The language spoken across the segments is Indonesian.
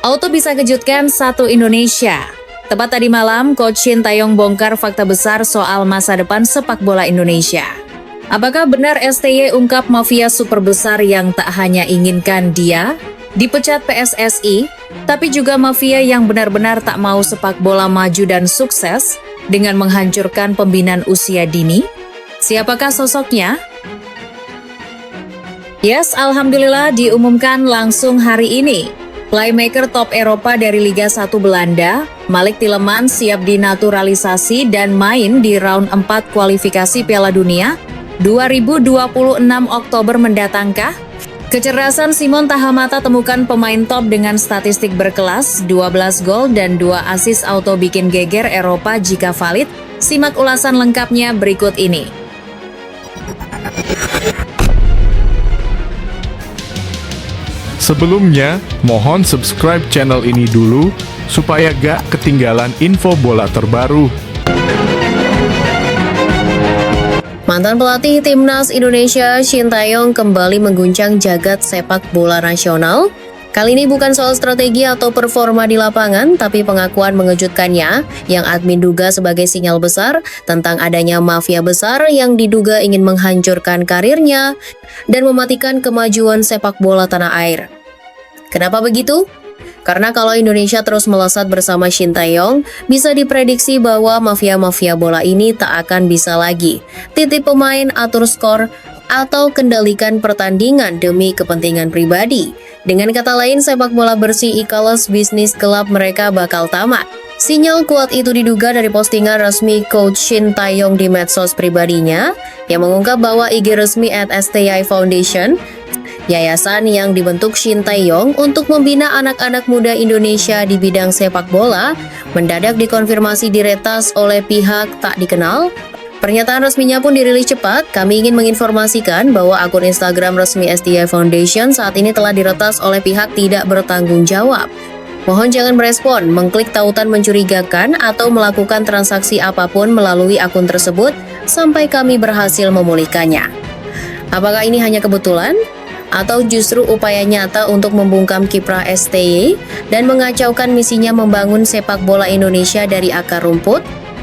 Auto bisa kejutkan satu Indonesia. Tepat tadi malam, Coach Shin Taeyong bongkar fakta besar soal masa depan sepak bola Indonesia. Apakah benar STY ungkap mafia super besar yang tak hanya inginkan dia dipecat PSSI, tapi juga mafia yang benar-benar tak mau sepak bola maju dan sukses dengan menghancurkan pembinaan usia dini? Siapakah sosoknya? Yes, alhamdulillah diumumkan langsung hari ini. Playmaker top Eropa dari Liga 1 Belanda, Malik Tielemans siap dinaturalisasi dan main di round 4 kualifikasi Piala Dunia 2026 Oktober mendatangkah? Kecerdasan Simon Tahamata temukan pemain top dengan statistik berkelas, 12 gol dan 2 assist auto bikin geger Eropa jika valid. Simak ulasan lengkapnya berikut ini. Sebelumnya, mohon subscribe channel ini dulu supaya gak ketinggalan info bola terbaru. Mantan pelatih Timnas Indonesia Shin Taeyong kembali mengguncang jagat sepak bola nasional. Kali ini bukan soal strategi atau performa di lapangan, tapi pengakuan mengejutkannya yang admin duga sebagai sinyal besar tentang adanya mafia besar yang diduga ingin menghancurkan karirnya dan mematikan kemajuan sepak bola tanah air. Kenapa begitu? Karena kalau Indonesia terus melesat bersama Shin Taeyong, bisa diprediksi bahwa mafia-mafia bola ini tak akan bisa lagi titip pemain, atur skor, atau kendalikan pertandingan demi kepentingan pribadi. Dengan kata lain, sepak bola bersih e-commerce bisnis klub mereka bakal tamat. Sinyal kuat itu diduga dari postingan resmi Coach Shin Taeyong di medsos pribadinya yang mengungkap bahwa IG resmi @STY Foundation, yayasan yang dibentuk Shin Taeyong untuk membina anak-anak muda Indonesia di bidang sepak bola, mendadak dikonfirmasi diretas oleh pihak tak dikenal. Pernyataan resminya pun dirilis cepat. Kami ingin menginformasikan bahwa akun Instagram resmi STY Foundation saat ini telah diretas oleh pihak tidak bertanggung jawab. Mohon jangan merespon, mengklik tautan mencurigakan, atau melakukan transaksi apapun melalui akun tersebut sampai kami berhasil memulihkannya. Apakah ini hanya kebetulan? Atau justru upaya nyata untuk membungkam kiprah STY dan mengacaukan misinya membangun sepak bola Indonesia dari akar rumput?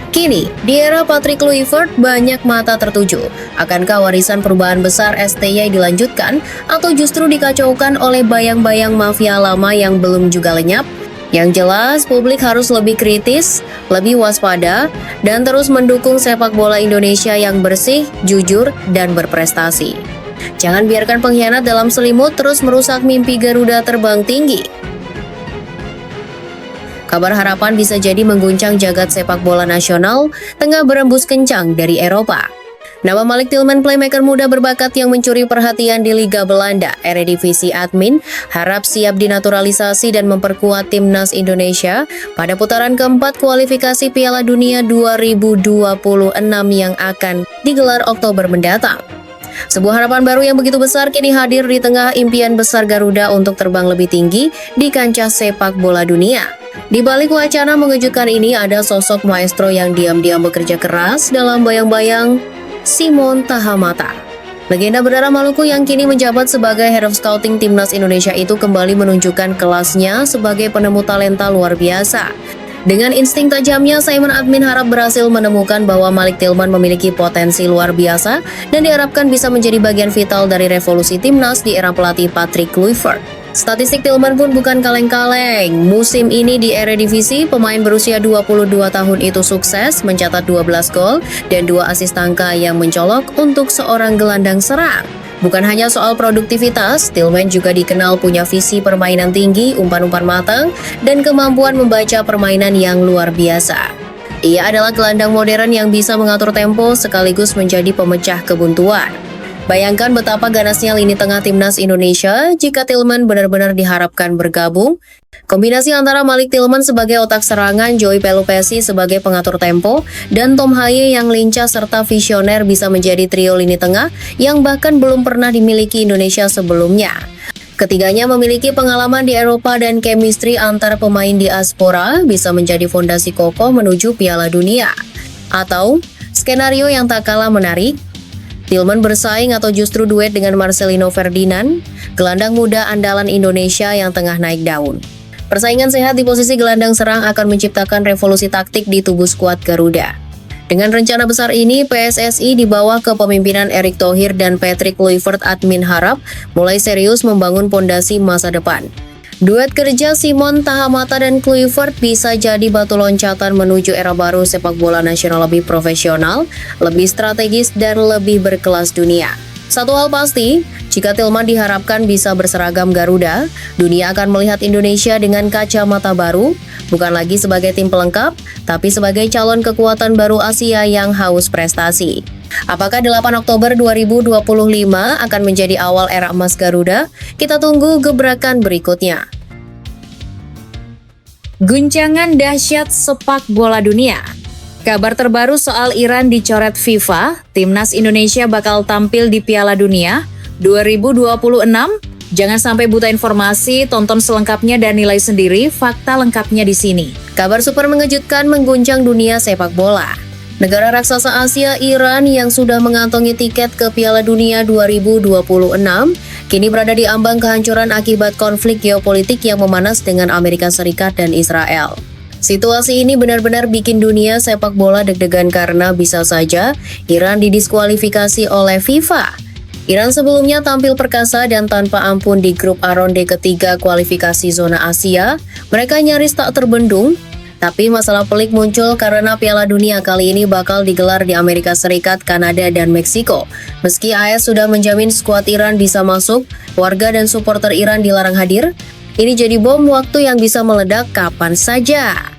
Kini, di era Patrick Kluivert, banyak mata tertuju. Akankah warisan perubahan besar STY dilanjutkan atau justru dikacaukan oleh bayang-bayang mafia lama yang belum juga lenyap? Yang jelas, publik harus lebih kritis, lebih waspada, dan terus mendukung sepak bola Indonesia yang bersih, jujur, dan berprestasi. Jangan biarkan pengkhianat dalam selimut terus merusak mimpi Garuda terbang tinggi. Kabar harapan bisa jadi mengguncang jagat sepak bola nasional tengah berembus kencang dari Eropa. Nama Malik Tielemans, playmaker muda berbakat yang mencuri perhatian di Liga Belanda, Eredivisie Admin, harap siap dinaturalisasi dan memperkuat Timnas Indonesia pada putaran keempat kualifikasi Piala Dunia 2026 yang akan digelar Oktober mendatang. Sebuah harapan baru yang begitu besar kini hadir di tengah impian besar Garuda untuk terbang lebih tinggi di kancah sepak bola dunia. Di balik wacana mengejutkan ini ada sosok maestro yang diam-diam bekerja keras dalam bayang-bayang, Simon Tahamata. Legenda berdarah Maluku yang kini menjabat sebagai Head of Scouting Timnas Indonesia itu kembali menunjukkan kelasnya sebagai penemu talenta luar biasa. Dengan insting tajamnya, Simon Admin harap berhasil menemukan bahwa Malik Tielemans memiliki potensi luar biasa dan diharapkan bisa menjadi bagian vital dari revolusi Timnas di era pelatih Patrick Kluivert. Statistik Tielemans pun bukan kaleng-kaleng. Musim ini di Eredivisie, pemain berusia 22 tahun itu sukses mencatat 12 gol dan 2 assist angka yang mencolok untuk seorang gelandang serang. Bukan hanya soal produktivitas, Tielemans juga dikenal punya visi permainan tinggi, umpan-umpan matang, dan kemampuan membaca permainan yang luar biasa. Ia adalah gelandang modern yang bisa mengatur tempo sekaligus menjadi pemecah kebuntuan. Bayangkan betapa ganasnya lini tengah Timnas Indonesia jika Tielemans benar-benar diharapkan bergabung. Kombinasi antara Malik Tielemans sebagai otak serangan, Joey Pelupessy sebagai pengatur tempo, dan Tom Haye yang lincah serta visioner bisa menjadi trio lini tengah yang bahkan belum pernah dimiliki Indonesia sebelumnya. Ketiganya memiliki pengalaman di Eropa dan chemistry antar pemain diaspora bisa menjadi fondasi kokoh menuju Piala Dunia. Atau, skenario yang tak kalah menarik, Tielemans bersaing atau justru duet dengan Marcelino Ferdinand, gelandang muda andalan Indonesia yang tengah naik daun. Persaingan sehat di posisi gelandang serang akan menciptakan revolusi taktik di tubuh skuad Garuda. Dengan rencana besar ini, PSSI di bawah kepemimpinan Erick Thohir dan Patrick Kluivert admin harap mulai serius membangun pondasi masa depan. Duet kerja Simon Tahamata dan Kluivert bisa jadi batu loncatan menuju era baru sepak bola nasional lebih profesional, lebih strategis, dan lebih berkelas dunia. Satu hal pasti, jika Tillman diharapkan bisa berseragam Garuda, dunia akan melihat Indonesia dengan kacamata baru, bukan lagi sebagai tim pelengkap, tapi sebagai calon kekuatan baru Asia yang haus prestasi. Apakah 8 Oktober 2025 akan menjadi awal era emas Garuda? Kita tunggu gebrakan berikutnya. Guncangan dahsyat sepak bola dunia. Kabar terbaru soal Iran dicoret FIFA, timnas Indonesia bakal tampil di Piala Dunia 2026. Jangan sampai buta informasi, tonton selengkapnya dan nilai sendiri fakta lengkapnya di sini. Kabar super mengejutkan mengguncang dunia sepak bola. Negara raksasa Asia Iran yang sudah mengantongi tiket ke Piala Dunia 2026 kini berada di ambang kehancuran akibat konflik geopolitik yang memanas dengan Amerika Serikat dan Israel. Situasi ini benar-benar bikin dunia sepak bola deg-degan karena bisa saja Iran didiskualifikasi oleh FIFA. Iran sebelumnya tampil perkasa dan tanpa ampun di grup A ronde ketiga kualifikasi zona Asia. Mereka nyaris tak terbendung. Tapi masalah pelik muncul karena Piala Dunia kali ini bakal digelar di Amerika Serikat, Kanada, dan Meksiko. Meski AS sudah menjamin skuad Iran bisa masuk, warga dan supporter Iran dilarang hadir. Ini jadi bom waktu yang bisa meledak kapan saja.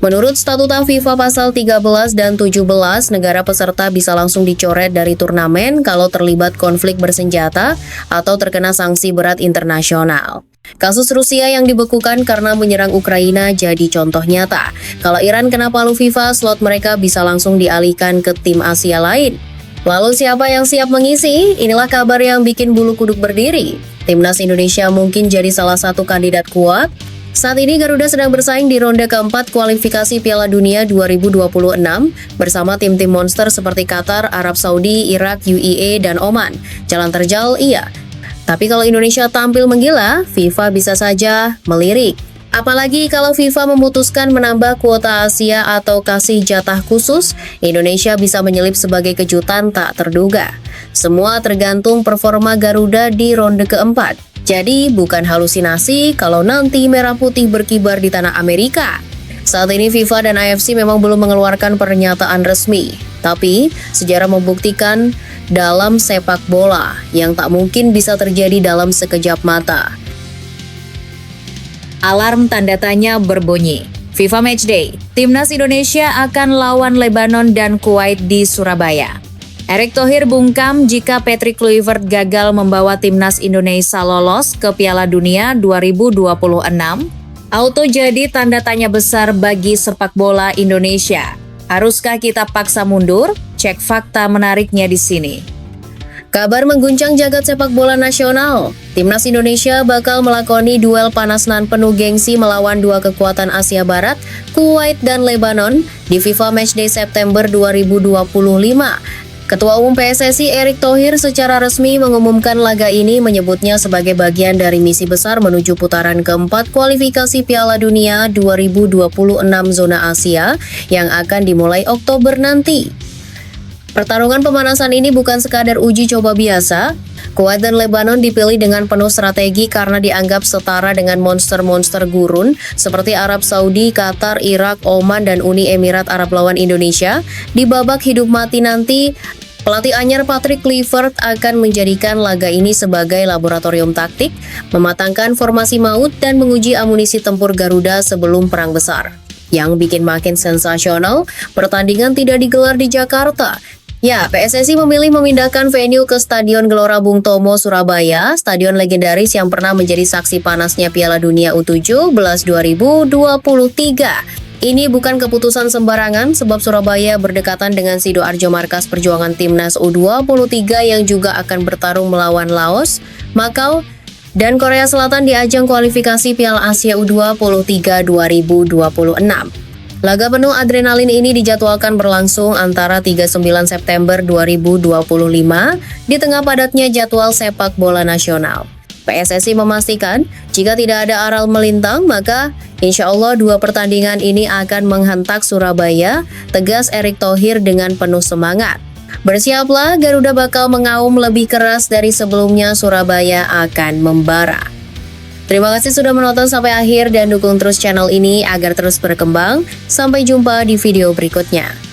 Menurut statuta FIFA pasal 13 dan 17, negara peserta bisa langsung dicoret dari turnamen kalau terlibat konflik bersenjata atau terkena sanksi berat internasional. Kasus Rusia yang dibekukan karena menyerang Ukraina jadi contoh nyata. Kalau Iran kena palu FIFA, slot mereka bisa langsung dialihkan ke tim Asia lain. Lalu siapa yang siap mengisi? Inilah kabar yang bikin bulu kuduk berdiri. Timnas Indonesia mungkin jadi salah satu kandidat kuat. Saat ini Garuda sedang bersaing di ronde keempat kualifikasi Piala Dunia 2026 bersama tim-tim monster seperti Qatar, Arab Saudi, Irak, UAE, dan Oman. Jalan terjal, iya. Tapi kalau Indonesia tampil menggila, FIFA bisa saja melirik. Apalagi kalau FIFA memutuskan menambah kuota Asia atau kasih jatah khusus, Indonesia bisa menyelip sebagai kejutan tak terduga. Semua tergantung performa Garuda di ronde keempat. Jadi bukan halusinasi kalau nanti merah putih berkibar di tanah Amerika. Saat ini FIFA dan AFC memang belum mengeluarkan pernyataan resmi. Tapi sejarah membuktikan dalam sepak bola yang tak mungkin bisa terjadi dalam sekejap mata. Alarm tanda tanya berbunyi. FIFA Matchday, Timnas Indonesia akan lawan Lebanon dan Kuwait di Surabaya. Erick Thohir bungkam jika Patrick Kluivert gagal membawa Timnas Indonesia lolos ke Piala Dunia 2026. Auto jadi tanda tanya besar bagi sepak bola Indonesia. Haruskah kita paksa mundur? Cek fakta menariknya di sini. Kabar mengguncang jagat sepak bola nasional. Timnas Indonesia bakal melakoni duel panas nan penuh gengsi melawan dua kekuatan Asia Barat, Kuwait dan Lebanon, di FIFA Matchday September 2025. Ketua Umum PSSI Erick Thohir secara resmi mengumumkan laga ini, menyebutnya sebagai bagian dari misi besar menuju putaran keempat kualifikasi Piala Dunia 2026 zona Asia yang akan dimulai Oktober nanti. Pertarungan pemanasan ini bukan sekadar uji coba biasa. Kuwait dan Lebanon dipilih dengan penuh strategi karena dianggap setara dengan monster-monster gurun seperti Arab Saudi, Qatar, Irak, Oman, dan Uni Emirat Arab lawan Indonesia. Di babak hidup mati nanti, pelatih anyar Patrick Kluivert akan menjadikan laga ini sebagai laboratorium taktik, mematangkan formasi maut dan menguji amunisi tempur Garuda sebelum perang besar. Yang bikin makin sensasional, pertandingan tidak digelar di Jakarta. Ya, PSSI memilih memindahkan venue ke Stadion Gelora Bung Tomo, Surabaya, stadion legendaris yang pernah menjadi saksi panasnya Piala Dunia U17 2023. Ini bukan keputusan sembarangan sebab Surabaya berdekatan dengan Sidoarjo, markas perjuangan Timnas U23 yang juga akan bertarung melawan Laos, Makau, dan Korea Selatan di ajang kualifikasi Piala Asia U23 2026. Laga penuh adrenalin ini dijadwalkan berlangsung antara 39 September 2025 di tengah padatnya jadwal sepak bola nasional. PSSI memastikan jika tidak ada aral melintang, maka insya Allah 2 pertandingan ini akan menghentak Surabaya, tegas Erick Thohir dengan penuh semangat. Bersiaplah, Garuda bakal mengaum lebih keras dari sebelumnya, Surabaya akan membara. Terima kasih sudah menonton sampai akhir dan dukung terus channel ini agar terus berkembang. Sampai jumpa di video berikutnya.